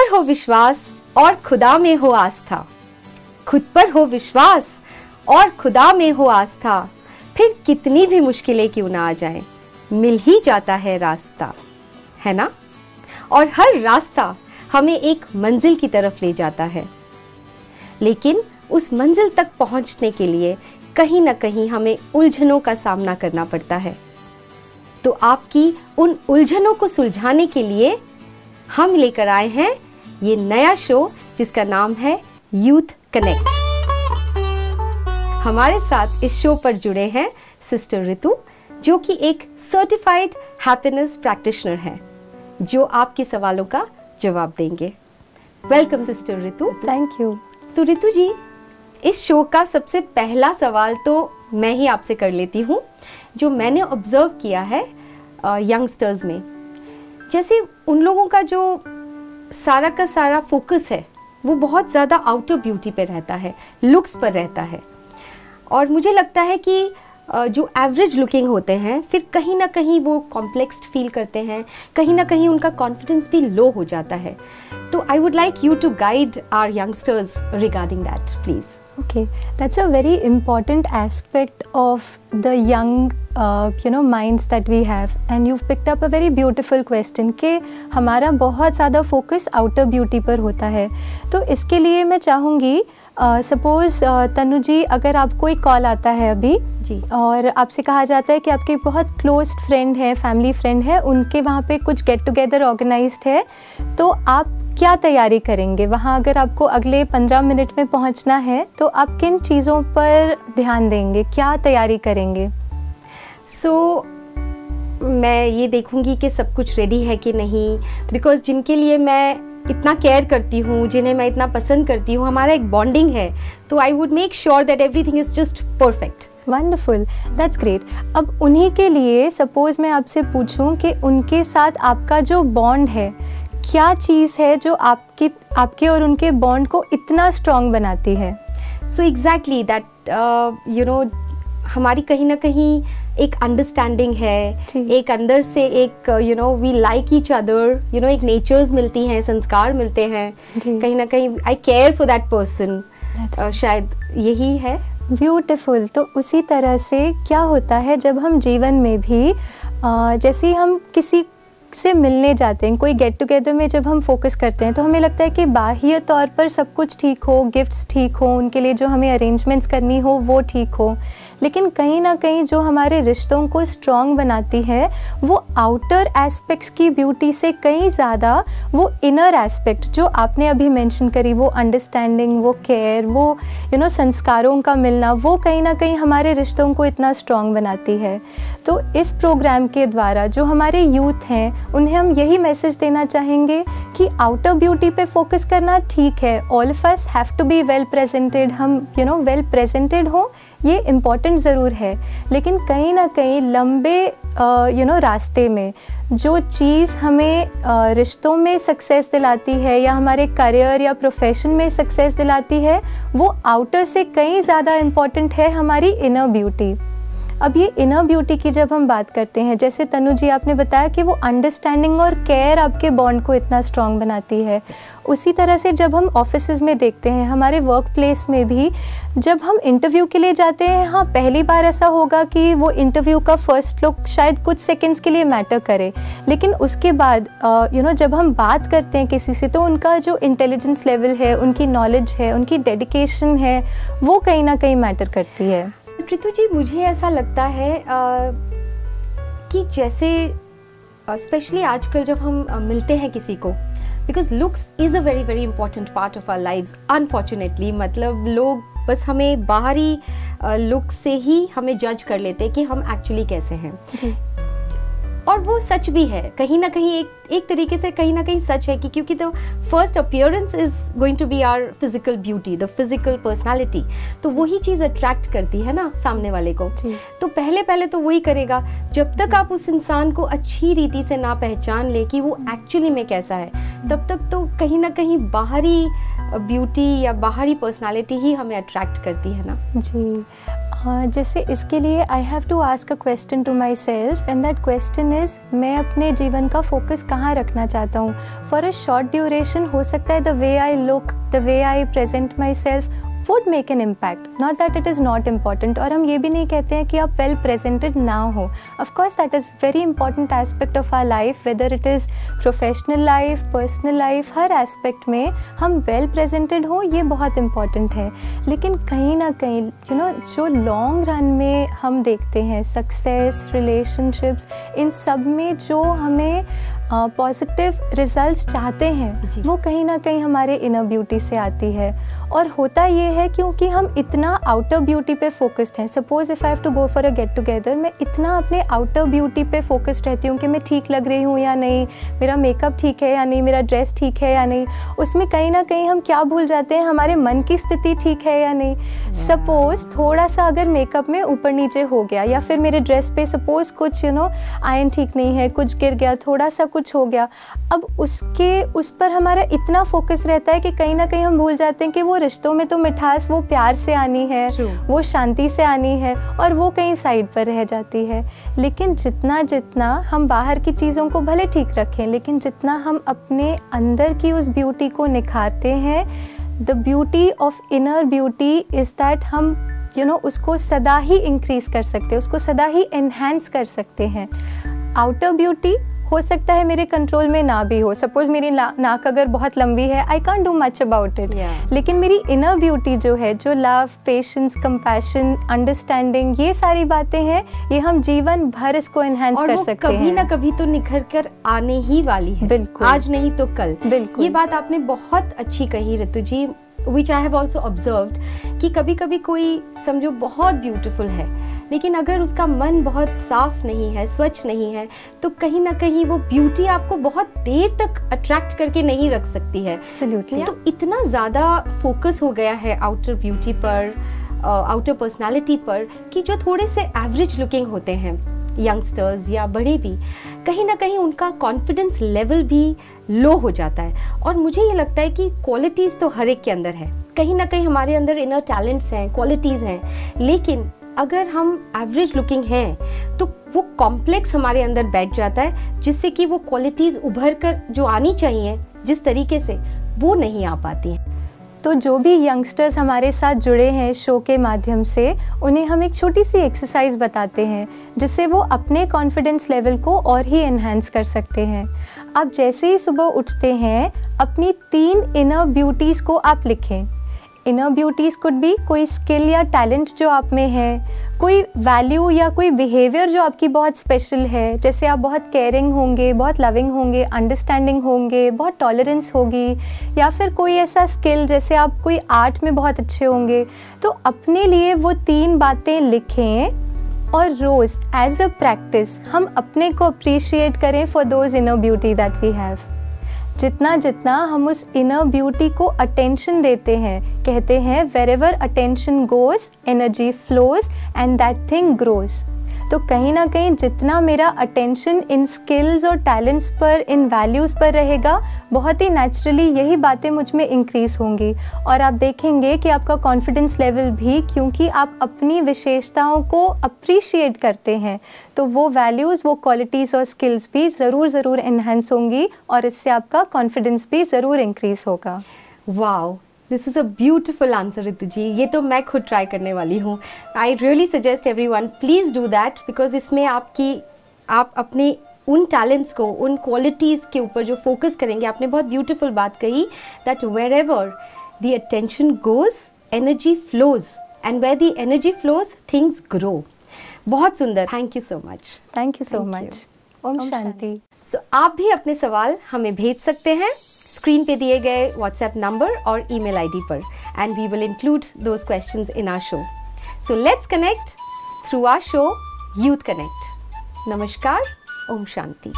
पर हो विश्वास और खुदा में हो आस्था, खुद पर हो विश्वास और खुदा में हो आस्था, फिर कितनी भी मुश्किलें क्यों ना आ जाएं, मिल ही जाता है रास्ता, है ना। और हर रास्ता हमें एक मंजिल की तरफ ले जाता है, लेकिन उस मंजिल तक पहुंचने के लिए कहीं ना कहीं हमें उलझनों का सामना करना पड़ता है। तो आपकी उन उलझनों को सुलझाने के लिए हम लेकर आए हैं ये नया शो जिसका नाम है यूथ कनेक्ट। हमारे साथ इस शो पर जुड़े हैं सिस्टर रितु, जो कि एक सर्टिफाइड हैप्पीनेस प्रैक्टिशनर है, जो आपके सवालों का जवाब देंगे। Welcome sister Ritu. Thank you. तो रितु जी, इस शो का सबसे पहला सवाल तो मैं ही आपसे कर लेती हूँ, जो मैंने ऑब्जर्व किया है यंगस्टर्स में। जैसे उन लोगों का जो सारा का सारा फोकस है वो बहुत ज़्यादा आउटर ब्यूटी पे रहता है, लुक्स पर रहता है, और मुझे लगता है कि जो एवरेज लुकिंग होते हैं फिर कहीं ना कहीं वो कॉम्प्लेक्स्ड फील करते हैं, कहीं ना कहीं उनका कॉन्फिडेंस भी लो हो जाता है। तो I would like you to guide our youngsters regarding that, please. Okay, that's a very important aspect of the young, minds that we have, and you've picked up a very beautiful question कि हमारा बहुत ज़्यादा focus outer beauty पर होता है। तो इसके लिए मैं चाहूँगी सपोज़ तनु जी, अगर आपको एक कॉल आता है अभी जी, और आपसे कहा जाता है कि आपके बहुत क्लोज फ्रेंड है, फैमिली फ्रेंड है, उनके वहाँ पे कुछ गेट टुगेदर ऑर्गेनाइज्ड है, तो आप क्या तैयारी करेंगे वहाँ? अगर आपको अगले 15 मिनट में पहुँचना है तो आप किन चीज़ों पर ध्यान देंगे, क्या तैयारी करेंगे? मैं ये देखूँगी कि सब कुछ रेडी है कि नहीं, बिकॉज जिनके लिए मैं इतना केयर करती हूँ, जिन्हें मैं इतना पसंद करती हूँ, हमारा एक बॉन्डिंग है, तो I would make sure that everything is just perfect. Wonderful, that's great. अब उन्हीं के लिए सपोज़ मैं आपसे पूछूं कि उनके साथ आपका जो बॉन्ड है, क्या चीज़ है जो आपके और उनके बॉन्ड को इतना स्ट्रॉन्ग बनाती है? सो एग्जैक्टली दैट हमारी कहीं ना कहीं एक अंडरस्टैंडिंग है, एक अंदर से एक वी लाइक ईच अदर, एक नेचर्स मिलती हैं, संस्कार मिलते हैं, कहीं ना कहीं आई केयर फॉर दैट पर्सन, शायद यही है। ब्यूटिफुल। तो उसी तरह से क्या होता है जब हम जीवन में भी जैसे ही हम किसी से मिलने जाते हैं, कोई गेट टुगेदर में जब हम फोकस करते हैं, तो हमें लगता है कि बाह्य तौर पर सब कुछ ठीक हो, गिफ्ट्स ठीक हो, उनके लिए जो हमें अरेंजमेंट्स करनी हो वो ठीक हो, लेकिन कहीं ना कहीं जो हमारे रिश्तों को स्ट्रॉन्ग बनाती है वो आउटर एस्पेक्ट्स की ब्यूटी से कहीं ज़्यादा वो इनर एस्पेक्ट जो आपने अभी मेंशन करी, वो अंडरस्टैंडिंग, वो केयर, वो संस्कारों का मिलना, वो कहीं ना कहीं हमारे रिश्तों को इतना स्ट्रॉन्ग बनाती है। तो इस प्रोग्राम के द्वारा जो हमारे यूथ हैं उन्हें हम यही मैसेज देना चाहेंगे कि आउटर ब्यूटी पे फोकस करना ठीक है, all of us have to be well presented, हम वेल प्रेजेंटेड हों, ये इम्पॉर्टेंट ज़रूर है, लेकिन कहीं ना कहीं लंबे रास्ते में जो चीज़ हमें रिश्तों में सक्सेस दिलाती है या हमारे करियर या प्रोफेशन में सक्सेस दिलाती है, वो आउटर से कहीं ज़्यादा इम्पॉर्टेंट है हमारी इनर ब्यूटी। अब ये इनर ब्यूटी की जब हम बात करते हैं, जैसे तनु जी आपने बताया कि वो अंडरस्टैंडिंग और केयर आपके बॉन्ड को इतना स्ट्रॉन्ग बनाती है, उसी तरह से जब हम ऑफिसेज में देखते हैं, हमारे वर्क प्लेस में भी जब हम इंटरव्यू के लिए जाते हैं, हाँ पहली बार ऐसा होगा कि वो इंटरव्यू का फर्स्ट लुक शायद कुछ सेकेंड्स के लिए मैटर करे, लेकिन उसके बाद जब हम बात करते हैं किसी से, तो उनका जो इंटेलिजेंस लेवल है, उनकी नॉलेज है, उनकी डेडिकेशन है, वो कहीं ना कहीं मैटर करती है। रितु जी, मुझे ऐसा लगता है कि जैसे स्पेशली आजकल जब हम मिलते हैं किसी को, because looks is a very very important part of our lives unfortunately, मतलब लोग बस हमें बाहरी लुक से ही हमें जज कर लेते हैं कि हम एक्चुअली कैसे हैं जी। और वो सच भी है कहीं ना कहीं, एक तरीके से कहीं ना कहीं सच है कि क्योंकि the first appearance is going to be our physical beauty, the physical personality, तो वही चीज़ अट्रैक्ट करती है ना सामने वाले को। तो पहले तो वही करेगा, जब तक आप उस इंसान को अच्छी रीति से ना पहचान ले कि वो एक्चुअली में कैसा है, तब तक तो कहीं ना कहीं बाहरी ब्यूटी या बाहरी पर्सनालिटी ही हमें अट्रैक्ट करती है ना। जी, जैसे इसके लिए I have to ask a question to myself, and that question is, मैं अपने जीवन का फोकस कहाँ रखना चाहता हूँ। फॉर अ शॉर्ट ड्यूरेशन हो सकता है the way I look, the way I present my self would make an impact, not that it is not important। और हम ये भी नहीं कहते हैं कि आप well presented ना हो, of course that is very important aspect of our life, whether it is professional life, personal life, her aspect में हम well presented हो, ये बहुत important है। लेकिन कहीं ना कहीं जो long run में हम देखते हैं success, relationships, इन सब में जो हमें पॉजिटिव रिजल्ट्स चाहते हैं वो कहीं ना कहीं हमारे इनर ब्यूटी से आती है। और होता ये है क्योंकि हम इतना आउटर ब्यूटी पे फोकस्ड हैं। Suppose if I have to go for a get together, मैं इतना अपने आउटर ब्यूटी पे फोकस्ड रहती हूँ कि मैं ठीक लग रही हूँ या नहीं, मेरा मेकअप ठीक है या नहीं, मेरा ड्रेस ठीक है या नहीं। उसमें कहीं ना कहीं हम क्या भूल जाते हैं, हमारे मन की स्थिति ठीक है या नहीं। सपोज थोड़ा सा अगर मेकअप में ऊपर नीचे हो गया, या फिर मेरे ड्रेस पे सपोज कुछ आयरन ठीक नहीं है, कुछ गिर गया, थोड़ा सा कुछ हो गया, अब उस पर हमारा इतना फोकस रहता है कि कहीं ना कहीं हम भूल जाते हैं कि वो रिश्तों में तो मिठास वो प्यार से आनी है, वो शांति से आनी है, और वो कहीं साइड पर रह जाती है। लेकिन जितना हम बाहर की चीज़ों को भले ठीक रखें, लेकिन जितना हम अपने अंदर की उस ब्यूटी को निखारते हैं, the beauty of inner beauty is that हम उसको सदा ही इंक्रीज कर सकते हैं, उसको सदा ही एनहांस कर सकते हैं। आउटर ब्यूटी हो सकता है मेरे कंट्रोल में ना भी हो। सपोज मेरी नाक अगर बहुत लंबी है, I can't do much about it, लेकिन मेरी इनर ब्यूटी जो है, जो लव, पेशेंस, कंपैशन, अंडरस्टैंडिंग, ये सारी बातें हैं, ये हम जीवन भर इसको एनहांस कर सकते हैं। कभी ना कभी तो निखर कर आने ही वाली है, बिल्कुल, आज नहीं तो कल। बिल्कुल, ये बात आपने बहुत अच्छी कही ऋतु जी, विच आई हैव ऑल्सो ऑब्जर्व्ड, कि कभी कभी कोई समझो बहुत ब्यूटीफुल है, लेकिन अगर उसका मन बहुत साफ नहीं है, स्वच्छ नहीं है, तो कहीं ना कहीं वो ब्यूटी आपको बहुत देर तक अट्रैक्ट करके नहीं रख सकती है। Absolutely. तो इतना ज़्यादा फोकस हो गया है आउटर ब्यूटी पर, आउटर पर्सनालिटी पर, कि जो थोड़े से एवरेज लुकिंग होते हैं, यंगस्टर्स या बड़े भी, कहीं ना कहीं उनका कॉन्फिडेंस लेवल भी लो हो जाता है। और मुझे ये लगता है कि क्वालिटीज़ तो हर एक के अंदर है, कहीं ना कहीं हमारे अंदर इनर टैलेंट्स हैं, क्वालिटीज़ हैं, लेकिन अगर हम एवरेज लुकिंग हैं तो वो कॉम्प्लेक्स हमारे अंदर बैठ जाता है, जिससे कि वो क्वालिटीज़ उभर कर जो आनी चाहिए जिस तरीके से, वो नहीं आ पाती हैं। तो जो भी यंगस्टर्स हमारे साथ जुड़े हैं शो के माध्यम से, उन्हें हम एक छोटी सी एक्सरसाइज बताते हैं जिससे वो अपने कॉन्फिडेंस लेवल को और ही एनहांस कर सकते हैं। आप जैसे ही सुबह उठते हैं, अपनी 3 इनर ब्यूटीज़ को आप लिखें। इनर ब्यूटीज़ कुड बी कोई स्किल या टैलेंट जो आप में है, कोई वैल्यू या कोई बिहेवियर जो आपकी बहुत स्पेशल है, जैसे आप बहुत केयरिंग होंगे, बहुत लविंग होंगे, अंडरस्टैंडिंग होंगे, बहुत टॉलरेंस होगी, या फिर कोई ऐसा स्किल जैसे आप कोई आर्ट में बहुत अच्छे होंगे। तो अपने लिए वो 3 बातें लिखें और रोज़ एज अ प्रैक्टिस हम अपने को अप्रिशिएट करें for those inner beauty that we have. जितना हम उस इनर ब्यूटी को अटेंशन देते हैं, कहते हैं wherever attention goes energy flows and that thing grows. तो कहीं ना कहीं जितना मेरा अटेंशन इन स्किल्स और टैलेंट्स पर, इन वैल्यूज़ पर रहेगा, बहुत ही नेचुरली यही बातें मुझ में इंक्रीज़ होंगी। और आप देखेंगे कि आपका कॉन्फिडेंस लेवल भी, क्योंकि आप अपनी विशेषताओं को अप्रिशिएट करते हैं, तो वो वैल्यूज़, वो क्वालिटीज़ और स्किल्स भी ज़रूर एनहांस होंगी, और इससे आपका कॉन्फिडेंस भी ज़रूर इंक्रीज़ होगा। Wow, this is a beautiful answer Ritu ji, ये तो मैं खुद ट्राई करने वाली हूँ। I really suggest everyone please do that, because इसमें आप अपने उन टैलेंट्स को, उन क्वालिटीज़ के ऊपर जो फोकस करेंगे। आपने बहुत ब्यूटिफुल बात कही that wherever the attention goes energy flows, and where the energy flows things grow. बहुत सुंदर, thank you so much. Thank you so much. ओम शांति। सो आप भी अपने सवाल हमें भेज सकते हैं स्क्रीन पे दिए गए व्हाट्सएप नंबर और ईमेल आईडी पर, and we will include those questions in our show. So let's connect through our show youth connect. नमस्कार, ओम शांति।